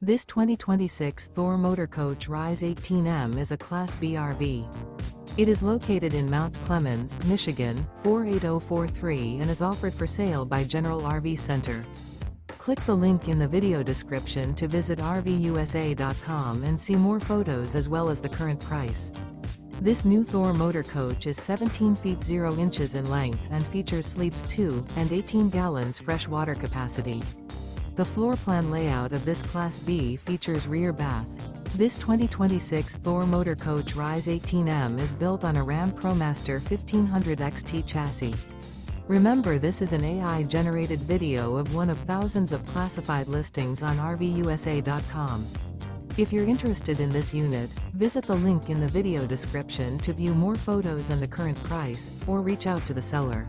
This 2026 Thor Motor Coach Rize 18M is a Class B RV. It is located in Mount Clemens, Michigan, 48043 and is offered for sale by General RV Center. Click the link in the video description to visit RVUSA.com and see more photos as well as the current price. This new Thor Motor Coach is 17 feet 0 inches in length and features sleeps 2 and 18 gallons fresh water capacity. The floor plan layout of this Class B features rear bath. This 2026 Thor Motor Coach Rize 18M is built on a RAM Promaster 1500 XT chassis. Remember, this is an AI-generated video of one of thousands of classified listings on RVUSA.com. If you're interested in this unit, visit the link in the video description to view more photos and the current price, or reach out to the seller.